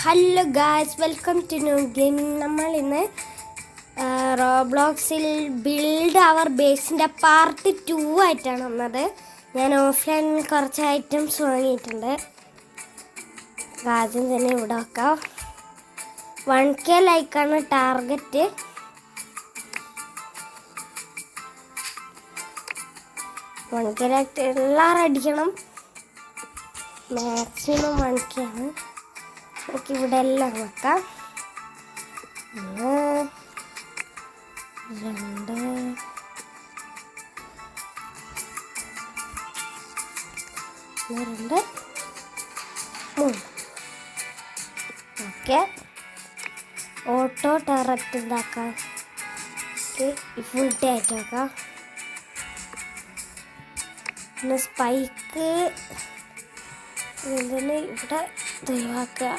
Hello guys, welcome to new gaming. നമ്മൾ ഇന്ന് റോബ്ലോക്സിൽ build അവർ ബേസിൻ്റെ part 2 ആയിട്ടാണ് വന്നത്. ഞാൻ ഓഫ്ലൈൻ കുറച്ച് ഐറ്റംസ് വാങ്ങിയിട്ടുണ്ട്. ആദ്യം തന്നെ ഇവിടെ വെക്കാം. 1K ലൈക്കാണ് target. എല്ലാവരും അടിക്കണം. മാക്സിമം 1K ആണ്. നമുക്ക് ഇവിടെ എല്ലാം വെക്കാം. 1 2 3. ഓക്കെ, ഓട്ടോ ടെറക്റ്റ് ഇതാക്കാം. ഫുൾ ടൈറ്റ് ആക്കാം. പിന്നെ സ്പൈക്ക് ഇതിന് ഇവിടെ ഒഴിവാക്കുക.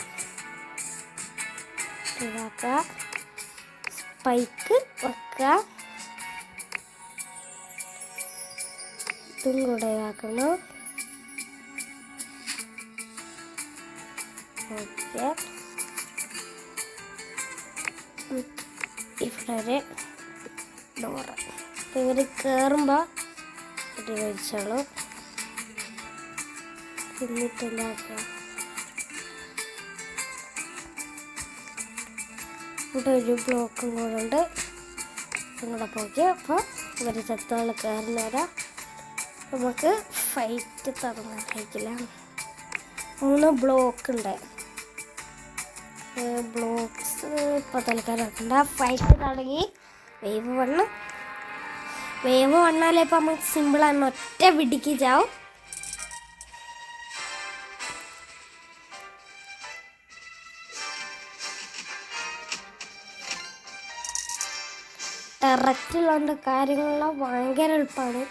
സ്പൈക്ക് വെക്കുക. ഇതും കൂടെ ഒഴിവാക്കണം. ഓക്കെ, ഇവിടെ ഒരു ഡോറ്. ഇവർ കയറുമ്പോൾ ഇത് കഴിച്ചോളൂ. എന്നിട്ട് എന്താക്കുക, ഇവിടെ ഒരു ബ്ലോക്കും കൂടെ ഉണ്ട്. ഇങ്ങോട്ട് പോയി. അപ്പോൾ ഇവർ ചത്തോളം കയറുന്നവരാ. നമുക്ക് ഫൈറ്റ് തുടങ്ങാൻ കഴിക്കില്ല. 3 ബ്ലോക്ക് ഉണ്ട്. ബ്ലോക്സ് ഇപ്പോൾ തൽക്കാലം ഫൈറ്റ് തുടങ്ങി. വേവ് വന്നാലേ ഇപ്പം നമുക്ക് സിമ്പിളാണ്. ഒറ്റ പിടിക്ക് ചാവും. ടെറക്റ്റിലുണ്ട് കാര്യങ്ങളെല്ലാം ഭയങ്കര എളുപ്പമാണ്.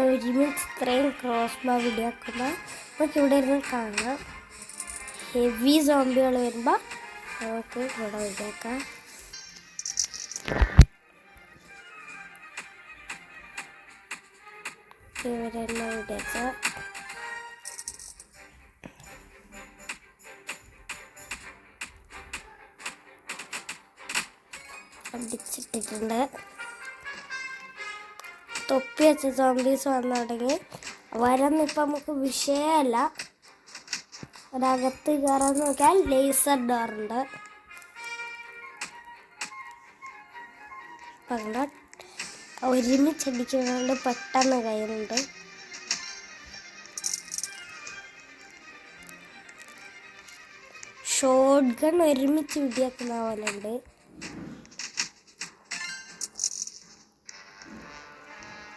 ഒരുമിച്ച് ഇത്രയും ക്രോസ് ബാർ വിടിയാക്കുമ്പോൾ നമുക്ക് ഇവിടെ ഇരുന്ന് കാണാം. ഹെവി സോംബികൾ വരുമ്പോൾ നമുക്ക് ഇവിടെ വിടിയാക്കാം. ഇവരെല്ലാം വിടിയാക്കാം. അടിച്ചിട്ടിട്ടുണ്ട്. തൊപ്പി വെച്ച സോംബീസ് വന്നു തുടങ്ങി. വരന്നിപ്പോൾ നമുക്ക് വിഷയമല്ല. ഒരകത്ത് കയറാൻ നോക്കിയാൽ ലേസർ ഡോറുണ്ട്. അപ്പം ഒരുമിച്ചടിക്കുന്നതുകൊണ്ട് പെട്ടെന്ന് കയ്യിലുണ്ട്. ഷോട്ട് ഗൺ ഒരുമിച്ച് വിടിയാക്കുന്ന പോലെ ഉണ്ട്.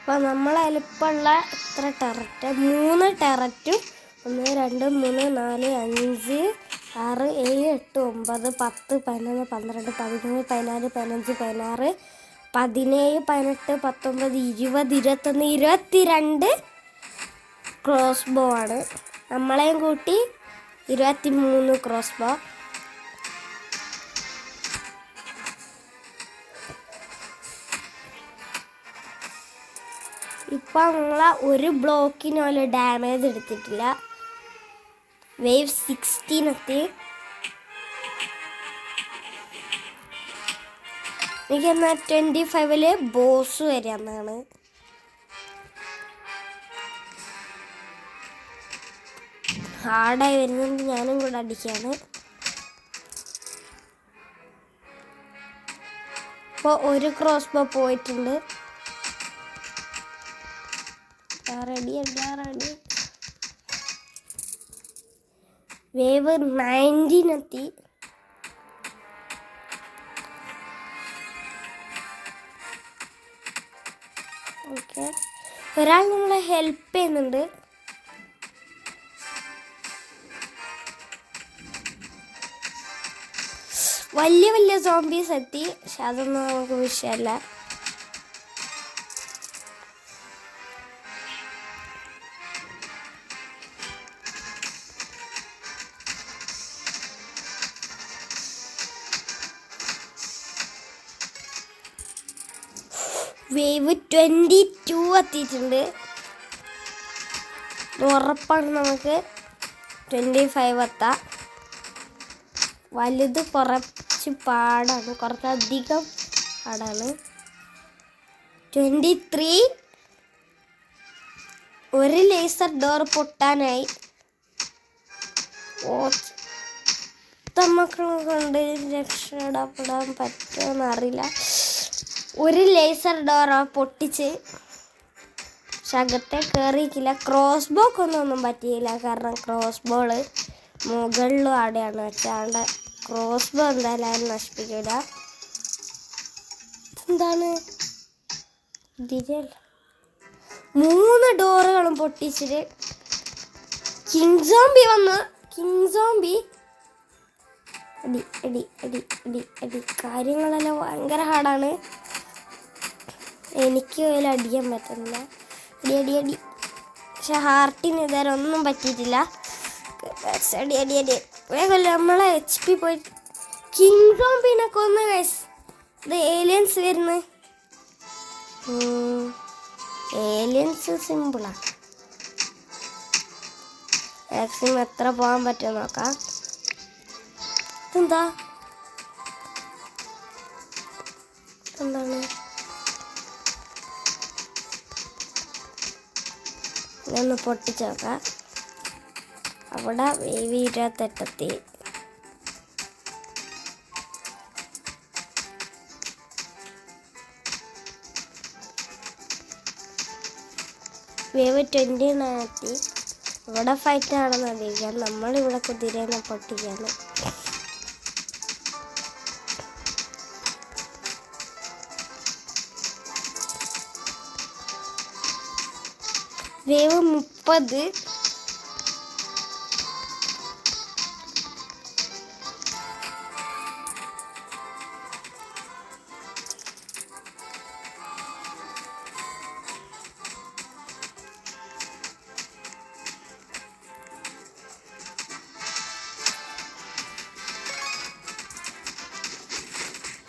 അപ്പോൾ നമ്മളെളുപ്പമുള്ള ഇത്ര ടെററ്റ്, 3 ടെററ്റും 1 2 3 4 5 6 7 8 9 10 11 12 13 14 15 16 17 18 19 20 21 22 ക്രോസ് ബോ ആണ്. നമ്മളെയും കൂട്ടി 23 ക്രോസ് ബോ. ഇപ്പം നമ്മളെ ഒരു ബ്ലോക്കിന് പോലെ ഡാമേജ് എടുത്തിട്ടില്ല. വേവ് 16 എത്തി. എനിക്കെന്നാൽ 25 ബോസ് വരാമെന്നാണ്. ഹാർഡായി വരുന്നുണ്ട്. ഞാനും കൂടെ അടിക്കുകയാണ്. ഇപ്പോൾ ഒരു ക്രോസ് ബോ പോയിട്ടുണ്ട്. റെഡി. വേവ് 19 എത്തി. ഓക്കെ, ഒരാൾ നമ്മളെ ഹെൽപ്പ് ചെയ്യുന്നുണ്ട്. വലിയ സോംബീസ് എത്തി. പക്ഷെ അതൊന്നും നമുക്ക് വിഷയമല്ല. വേവ് 22 എത്തിയിട്ടുണ്ട്. ഇത് ഉറപ്പാണ് നമുക്ക് 25 എത്താം. വലുത് കുറച്ച് പാടാണ്, കുറച്ചധികം പാടാണ്. 23. ഒരു ലേസർ ഡോർ പൊട്ടാനായി. മക്കളെ കൊണ്ട് രക്ഷപ്പെടാൻ പറ്റുമെന്ന് അറിയില്ല. ഒരു ലേസർ ഡോർ പൊട്ടിച്ച് അകത്തെ കയറിയിട്ടില്ല. ക്രോസ് ബോക്കൊന്നും പറ്റിയില്ല, കാരണം ക്രോസ് ബോള് മുകളിലും അവിടെയാണ് വെച്ചാണ്ട് ക്രോസ് ബോ എന്തായാലും ആരും നശിപ്പിക്കില്ല. എന്താണ് 3 ഡോറുകളും പൊട്ടിച്ചിട്ട് കിങ് സോംബി വന്ന്. കിങ് സോംബി അടി അടി അടി അടി അടി. കാര്യങ്ങളെല്ലാം ഭയങ്കര ഹാർഡാണ്, എനിക്ക് അതിൽ അടിക്കാൻ പറ്റുന്നില്ല. അടി അടി അടി. പക്ഷെ ഹാർട്ടിന് ഇതുവരെ ഒന്നും പറ്റിയിട്ടില്ല. അടി അടി അടി. വേഗമല്ല നമ്മളെ HP പോയി. കിങ് സോംബിനെ കൊന്ന് ഗൈസ്. ഇത് ഏലിയൻസ് വരുന്നു. ഏലിയൻസ് സിമ്പിളാണ്. മാക്സിമം എത്ര പോകാൻ പറ്റുമെന്ന് നോക്കാം. എന്താ എന്താണ് ഒന്ന് പൊട്ടിച്ച് നോക്കാം. അവിടെ വേവ് 28 വേവ് 29 ഇവിടെ ഫൈറ്റ് ആണെന്ന് അറിയിക്കാം. നമ്മളിവിടെ കുതിരേനെ പൊട്ടിക്കാണ്. വേവ് 30.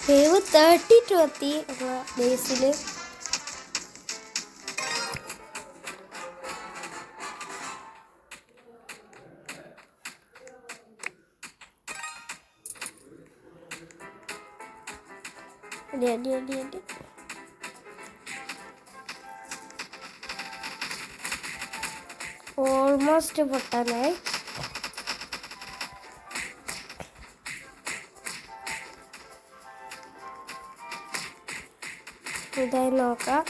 വേവ് 32 എത്തി ബേസിൽ. അടി അടി അടി അടി. ഓൾമോസ്റ്റ് പൊട്ടാനായി. ഇതായി നോക്കാം.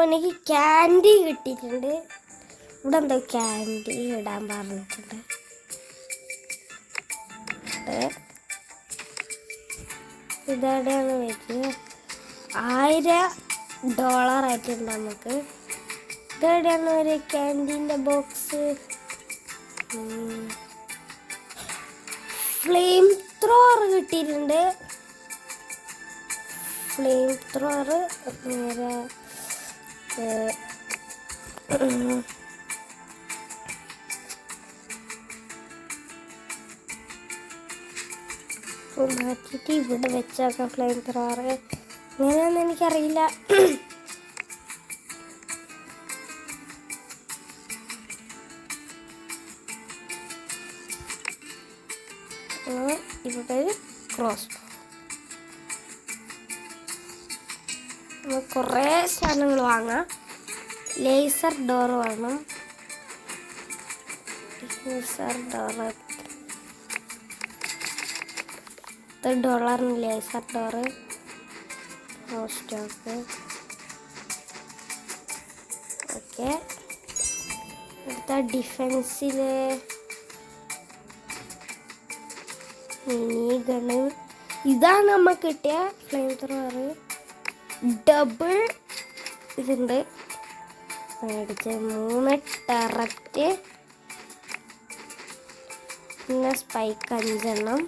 എനിക്ക് ക്യാൻഡി കിട്ടിയിട്ടുണ്ട്. ഇവിടെ എന്തോ ക്യാൻഡി ഇടാൻ പറഞ്ഞിട്ടുണ്ട്. ഇതെവിടെയാണ് വെച്ചത്? $1000 ആയിട്ടുണ്ട് നമുക്ക്. ഇതെവിടെയാണ് ഒരു ക്യാൻഡീൻ്റെ ബോക്സ്? ഫ്ലെയിം ത്രോർ കിട്ടിയിട്ടുണ്ട്. ഫ്ലെയിം ത്രോർ നേരെ മാറ്റിയിട്ട് ഇവിടെ വെച്ചേക്കാം. ഫ്ലെയിം ത്രോർ എങ്ങനെയാണെന്ന് എനിക്കറിയില്ല. ഇവിടെ ഒരു ക്രോസ്. കുറേ സാധനങ്ങൾ വാങ്ങാം. ലേസർ ഡോർ വേണം. Laser door $10 laser door. Stock okay. അടുത്ത ഡിഫെൻസിൽ മിനി ഗണ്. ഇതാണ് നമുക്ക് കിട്ടിയ ഫ്ലെയിം ത്രോർ. ഡബിൾ ഇതുണ്ട്. മേടിച്ച് 3 ടെററ്റ്, പിന്നെ സ്പൈക്ക് 5 എണ്ണം.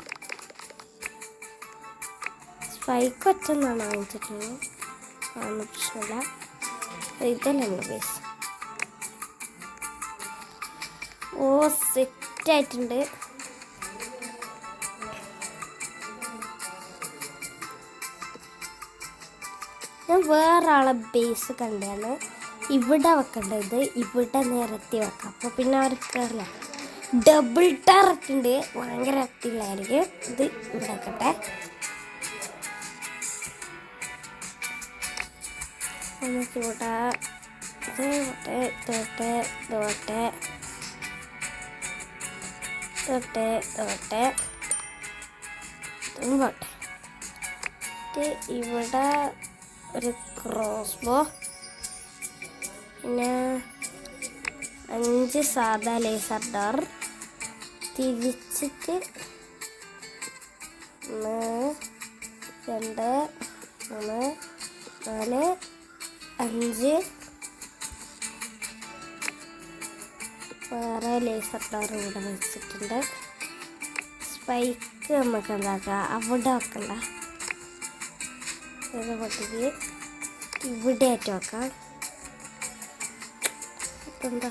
സ്പൈക്ക് 8 എണ്ണമാണ് വാങ്ങിച്ചിട്ടുള്ളത്. അതൊന്നും പ്രശ്നമില്ല. ഇതല്ലേ ബേസ്. ഓ സെറ്റായിട്ടുണ്ട്. ഞാൻ വേറൊരാളെ ബേസ് കണ്ടാണ് ഇവിടെ വെക്കേണ്ടത്, ഇവിടെ നിരത്തി വെക്കാം. അപ്പോൾ പിന്നെ അവർക്ക് ഡബിൾ ടററ്റ് ഉണ്ട്, ഭയങ്കര അക്റ്റിലായിരിക്കും. ഇത് ഇവിടെ വെക്കട്ടെ. നമുക്കിവിടെ ഇവിടെ ഒരു ക്രോസ് ബോ, പിന്നെ 5 സാധാ ലേസർ ഡോർ തിരിച്ചിട്ട് 1 2 3 4 5 വേറെ ലേസർ ഡോർ ഇവിടെ വെച്ചിട്ടുണ്ട്. സ്പൈക്ക് നമുക്ക് എന്താക്കാം, അവിടെ വെക്കണ്ട, ഇത് പൊട്ടിക്ക് ഇവിടെ ആയിട്ട് വെക്കാം. എന്താ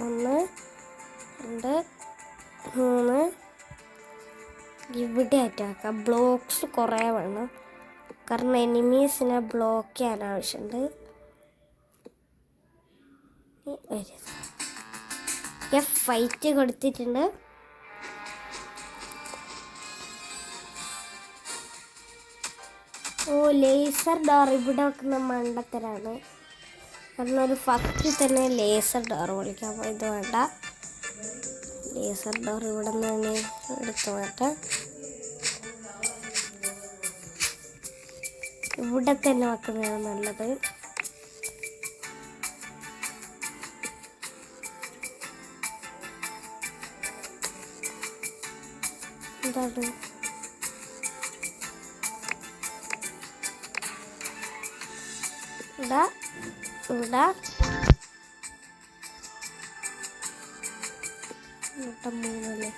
ഒന്ന് 2 3 ഇവിടെ ആയിട്ട് വെക്കാം. ബ്ലോക്സ് കുറേ വേണം, കാരണം എനിമീസിനെ ബ്ലോക്ക് ചെയ്യാൻ ആവശ്യമുണ്ട്. ഫൈറ്റ് കൊടുത്തിട്ടുണ്ട്. ഓ ലേസർ ഡോർ ഇവിടെ വെക്കുന്ന മണ്ടത്തരാണ്, കാരണം ഒരു ഫസ്റ്റ് തന്നെ ലേസർ ഡോർ വിളിക്കാം. അപ്പോൾ ഇത് വേണ്ട, ലേസർ ഡോർ ഇവിടെ നിന്ന് എടുത്ത് മാറ്റാം. ഇവിടെ തന്നെ വെക്കുന്നതാണ് നല്ലത്. എന്താണ് ഇവിടെ ഇവിടെ 3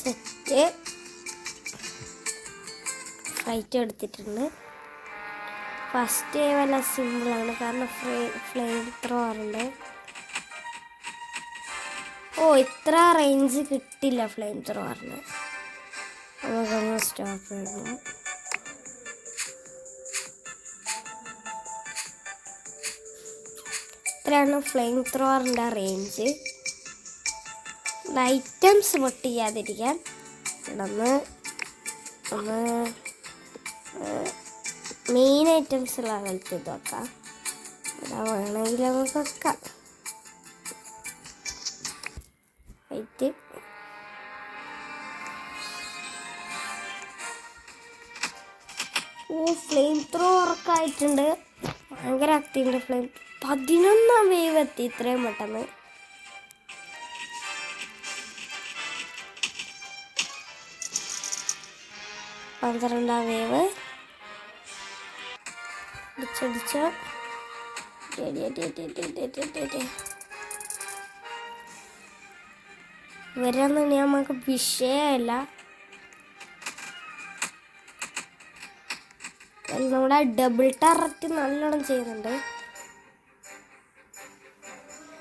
സെറ്റ് ഫൈറ്റ് എടുത്തിട്ടുണ്ട്. ഫസ്റ്റ് വല്ല സിമ്പിളാണ്, കാരണം ഫ്ലെയിം ത്രോറുണ്ട്. ഓ ഇത്ര റേഞ്ച് കിട്ടില്ല ഫ്ലെയിം ത്രോറിന്, നമുക്കൊന്ന് സ്റ്റോപ്പ് ചെയ്യണം. ഇത്രയാണ് ഫ്ലെയിം ത്രോറിൻ്റെ റേഞ്ച്. ഐറ്റംസ് പൊട്ടിക്കാതിരിക്കാൻ ഒന്ന് മെയിൻ ഐറ്റംസുള്ള ഹെൽത്ത് ഇത് വെക്കാം. ഇവിടെ വേണമെങ്കിൽ നമുക്ക് വെക്കാം. വൈറ്റ് ഓ ഫ്ലെയിം ത്രോ ഉറക്കായിട്ടുണ്ട്, ഭയങ്കര ആക്റ്റീവുണ്ട്. ഫ്ലെയിം 11ാം വേവ് എത്തി ഇത്രയും പെട്ടെന്ന്. പന്ത്രണ്ടാം വേവ് ഇടിച്ചടിച്ച വരാന്ന് നമുക്ക് വിഷയമല്ല. നമ്മുടെ ഡബിൾ ടററ്റ് നല്ലോണം ചെയ്യുന്നുണ്ട്,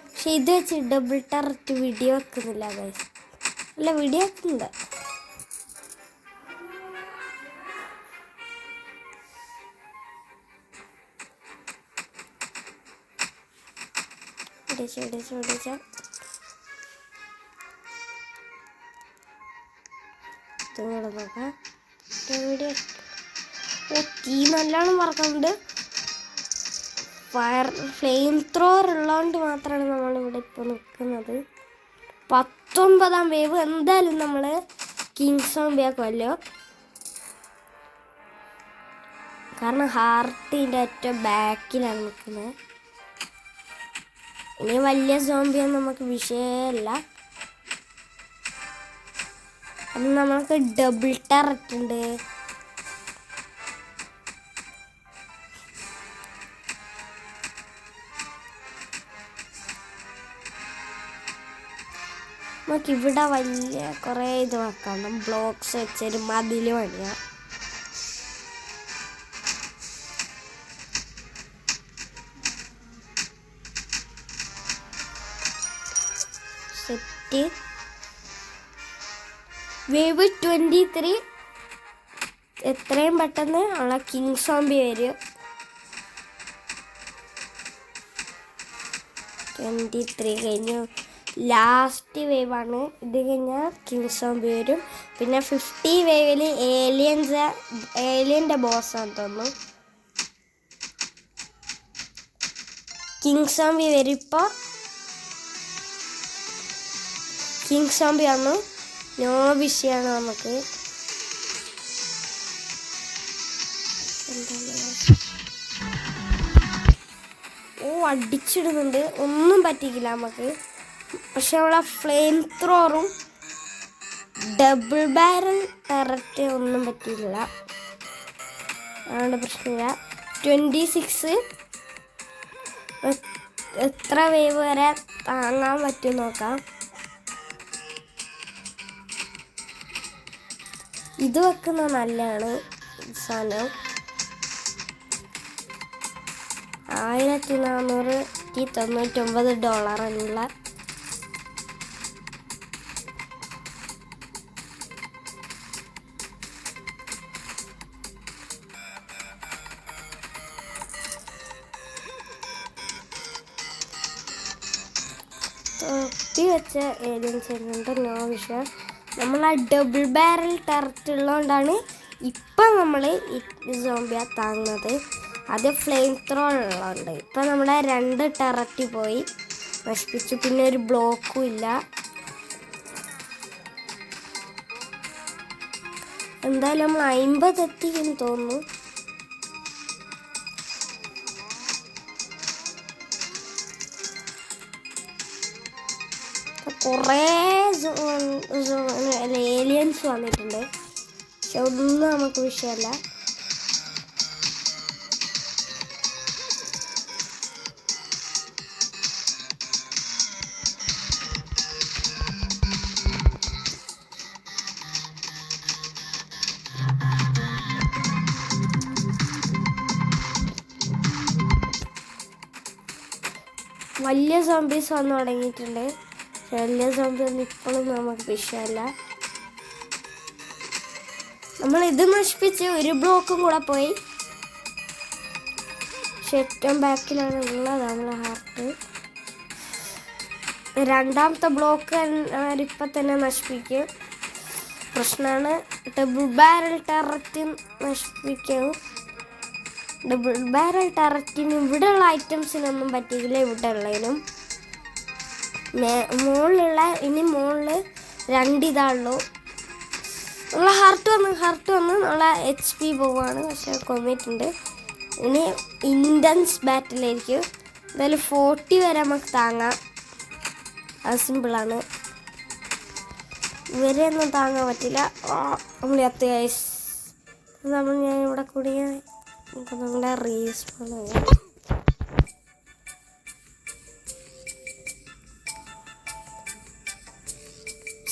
പക്ഷെ ഇത് വെച്ച് ഡബിൾ ടററ്റ് വീഡിയോ വെക്കുന്നില്ല ഗൈസ്. അല്ല വീഡിയോ വെക്കുന്നുണ്ട്. നോക്കാം വീഡിയോ. ഓ തീ നല്ലോണം വറക്കുന്നുണ്ട്. ഫ്ലെയിം ത്രോർ ഉള്ളതുകൊണ്ട് മാത്രമാണ് നമ്മളിവിടെ ഇപ്പോൾ നിൽക്കുന്നത്. 19ാം വേവ് എന്തായാലും നമ്മൾ കിങ് സോംബിയാക്കുമല്ലോ, കാരണം ഹാർട്ടിൻ്റെ ഏറ്റവും ബാക്കിലാണ് നിൽക്കുന്നത്. ഇനി വലിയ സോംബിയൊന്നും നമുക്ക് വിഷയമല്ല, അത് നമുക്ക് ഡബിൾ ടററ്റ് ഉണ്ട്. നമുക്കിവിടെ വലിയ കുറേ ഇത് വെക്കണം. ബ്ലോക്സ് വെച്ചൊരു മതിൽ പണിയാം. സെറ്റ്. വേവ് 23. എത്രയും പെട്ടെന്ന് ഉള്ള കിങ് സോംബി വരും. 23 കഴിഞ്ഞു. ലാസ്റ്റ് വേവാണ്. ഇത് കഴിഞ്ഞാൽ കിങ് സോംബി വരും. പിന്നെ 50 വേവിൽ ഏലിയൻ്റെ ബോസാന്ന് തോന്നുന്നു. കിങ് സോംബി വരും. ഇപ്പോൾ കിങ് സോംബി വന്നു. നോ വിഷയമാണ് നമുക്ക്. അടിച്ചിടുന്നുണ്ട്. ഒന്നും പറ്റിക്കില്ല നമുക്ക്. പക്ഷെ നമ്മളെ ഫ്ലെയിം ത്രോറും ഡബിൾ ബാരൽ ടററ്റ് ഒന്നും പറ്റിയില്ല. അതുകൊണ്ട് പ്രശ്നമില്ല. 26. എത്ര വേവ് വരെ താങ്ങാൻ പറ്റും നോക്കാം. ഇത് വെക്കുന്നത് നല്ലതാണ്. സാധനം $1499 തൊപ്പി വെച്ച ഏലിയൻസ് ചെയ്യുന്നുണ്ട്. നോ വിഷയം. നമ്മൾ ആ ഡബിൾ ബാരൽ ടററ്റ് ഉള്ളതുകൊണ്ടാണ് ഇപ്പം നമ്മൾ ഈ സോംബിയെ താങ്ങുന്നത്. അത് ഫ്ലെയിം ത്രോ ഉള്ളതുകൊണ്ട് ഇപ്പം നമ്മുടെ 2 ടററ്റ് പോയി നശിപ്പിച്ചു. പിന്നെ ഒരു ബ്ലോക്കും ഇല്ല. എന്തായാലും നമ്മൾ 50 എത്തിക്കുന്നു തോന്നുന്നു. കുറേ ഏലിയൻസ് വന്നിട്ടുണ്ട്. പക്ഷെ ഒന്നും നമുക്ക് വിഷയമല്ല. വലിയ സോംബീസ് വന്നു തുടങ്ങിയിട്ടുണ്ട്. വലിയ സോംബി ഒന്നും ഇപ്പോഴും നമുക്ക് വിഷയമല്ല. നമ്മൾ ഇത് നശിപ്പിച്ച് ഒരു ബ്ലോക്കും കൂടെ പോയി. പക്ഷെ ഏറ്റവും ബാക്കിലാണ് ഉള്ളത് നമ്മളെ ഹാർട്ട്. രണ്ടാമത്തെ ബ്ലോക്ക് ഇപ്പം തന്നെ നശിപ്പിക്കും. പ്രശ്നമാണ്. ഡബിൾ ബാരൽ ടററ്റ് നശിപ്പിക്കും. ഡബിൾ ബാരൽ ടററ്റിന് ഇവിടെയുള്ള ഐറ്റംസിനൊന്നും പറ്റിയില്ല. ഇവിടെ ഉള്ളതിനും മുകളിലുള്ള മുകളിൽ 2 ഇതാണല്ലോ. നമ്മളെ ഹാർട്ട് വന്ന് നമ്മളെ HP പോവാണ്. പക്ഷെ കൊന്നിട്ടുണ്ട്. ഇനി ഇൻറ്റൻസ് ബാറ്റിലായിരിക്കും. എന്തായാലും 40 വരെ നമുക്ക് താങ്ങാം. അത് സിമ്പിളാണ്. ഇവരെ ഒന്നും താങ്ങാൻ പറ്റില്ല. നമ്മൾ അത്യാവശ്യം ഞാൻ ഇവിടെ കൂടിയ നമ്മുടെ റീസ്പോൺ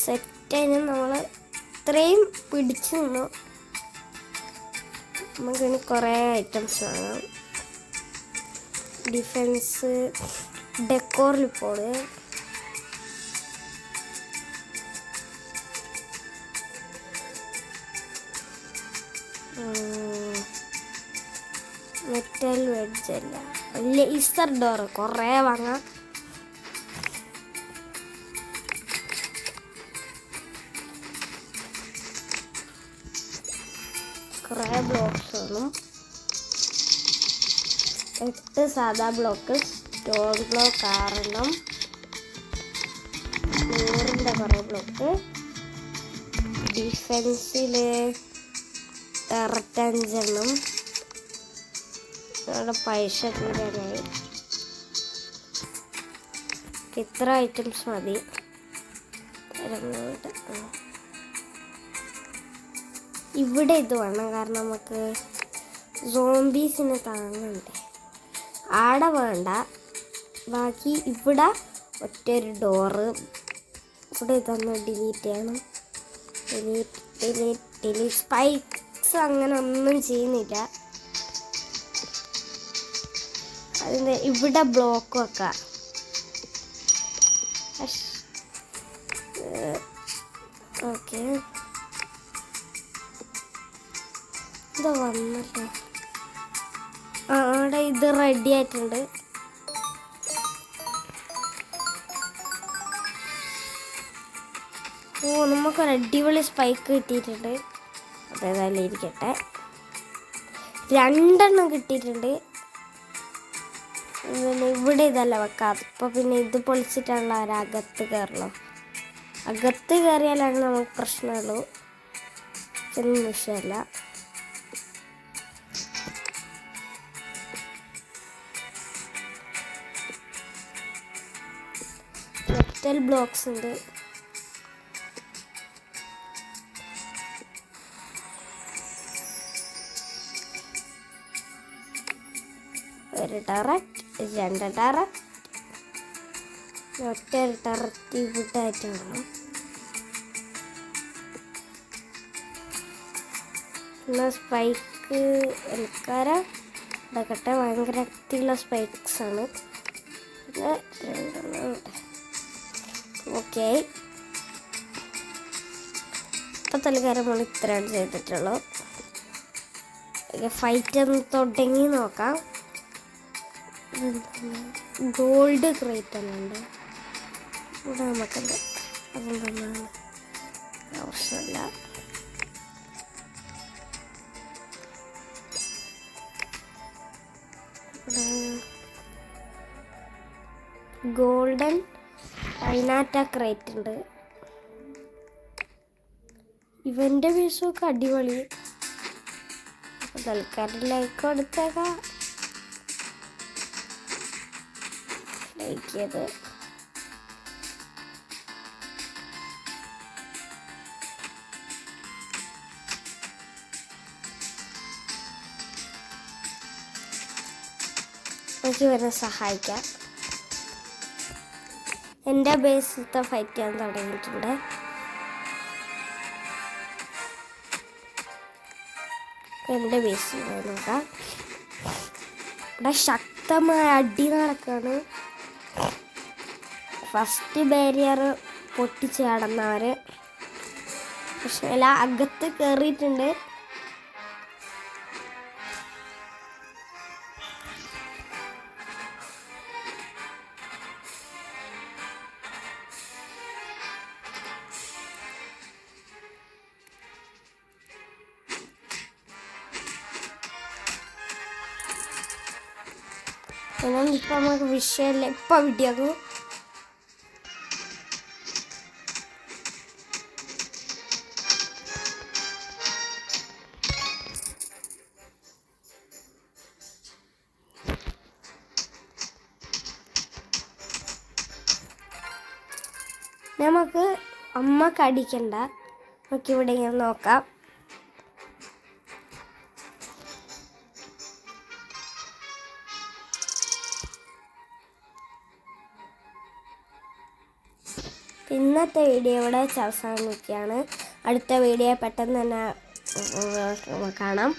സെറ്റായി. നമ്മൾ ഇത്രയും പിടിച്ചു നിന്നു. നമുക്കിനി കുറേ ഐറ്റംസ് വേണം. ഡിഫെൻസ് ഡെക്കോറിൽ പോണ്. മെറ്റൽ വെഡ്ജ് അല്ല, വലിയ ഈസ്റ്റർ ഡോർ കുറേ വാങ്ങാം. കുറേ ബ്ലോക്സ് വേണം. 8 സാധാ ബ്ലോക്ക്, സ്റ്റോൺ ബ്ലോക്ക് 6 നൂറിൻ്റെ കുറേ ബ്ലോക്ക്. ഡിഫെൻസിൽ ടററ്റ് 5 അവിടെ പൈസ തീരാനായി. ഇത്ര ഐറ്റംസ് മതി. ഇവിടെ ഇത് വേണം, കാരണം നമുക്ക് സോംബീസിനെ താങ്ങണ്ടേ. ആടെ വേണ്ട. ബാക്കി ഇവിടെ ഒറ്റൊരു ഡോറ് ഇവിടെ ഇതൊന്ന് ഡിലീറ്റ് ചെയ്യണം. ഡിലീറ്റ് സ്പൈക്സ് അങ്ങനെ ഒന്നും ചെയ്യുന്നില്ല. അതിൻ്റെ ഇവിടെ ബ്ലോക്ക് വെക്കാം. ഓക്കെ, ഇത് വന്നല്ലോ. അവിടെ ഇത് റെഡി ആയിട്ടുണ്ട്. നമുക്കൊരു അടിപൊളി സ്പൈക്ക് കിട്ടിയിട്ടുണ്ട്. അതേതായാലും ഇരിക്കട്ടെ. 2 എണ്ണം കിട്ടിയിട്ടുണ്ട്. ഇവിടെ ഇതല്ല വെക്കാം. അപ്പോൾ പിന്നെ ഇത് പൊളിച്ചിട്ടുള്ള അകത്ത് കയറണം. അകത്ത് കയറിയാലാണ് നമുക്ക് പ്രശ്നമുള്ളൂ. ഒന്നും വിഷയമല്ല. മെറ്റൽ ബ്ലോക്സ് ഉണ്ട്. ഒരു ടററ്റ്, 2 ടററ്റ്, ഒറ്റ ടററ്റ് ഇവിടെ ആയിട്ട് വേണം. പിന്നെ സ്പൈക്ക് എൽക്കാര ഇടക്കട്ടെ. ഭയങ്കര ശക്തിയുള്ള സ്പൈക്സാണ്. പിന്നെ 2 ഓക്കെ. ഇപ്പം തൽക്കാലം നമ്മൾ ഇത്രയാണ് ചെയ്തിട്ടുള്ളൂ. ഫൈറ്റ് ഒന്ന് തുടങ്ങി നോക്കാം. ഗോൾഡ് ക്രേറ്റ് എന്നുണ്ട് ഇവിടെ നമുക്കുണ്ട്. അതൊന്നും ആവശ്യമില്ല. ഗോൾഡൻ പൈനാറ്റ ക്രേറ്റ് ഉണ്ട്. ഇവൻ്റെ പീസൊക്കെ അടിപൊളി. തൽക്കാലം ലൈക്ക് കൊടുത്തേക്കാം. ലൈക്ക് ചെയ്ത് എനിക്ക് ഇവരെ സഹായിക്കാം. എൻ്റെ ബേസിലത്തെ ഫൈറ്റ് ചെയ്യാൻ തുടങ്ങിയിട്ടുണ്ട്. എൻ്റെ ബേസിൽ നോക്കാം. ഇവിടെ ശക്തമായ അടി നടക്കാണ്. ഫസ്റ്റ് ബാരിയർ പൊട്ടിച്ച് കടന്നവർ പക്ഷേ എല്ലാം അകത്ത് കയറിയിട്ടുണ്ട്. ഇപ്പം നമുക്ക് വിഷയമില്ല. ഇപ്പം വിട്ടിയാക്കും. നമുക്ക് അമ്മക്ക് അടിക്കണ്ട. നമുക്കിവിടെ ഇങ്ങനെ നോക്കാം. ഇന്നത്തെ വീഡിയോ ഇവിടെ അവസാനിക്കുകയാണ്. അടുത്ത വീഡിയോ പെട്ടെന്ന് തന്നെ കാണാം.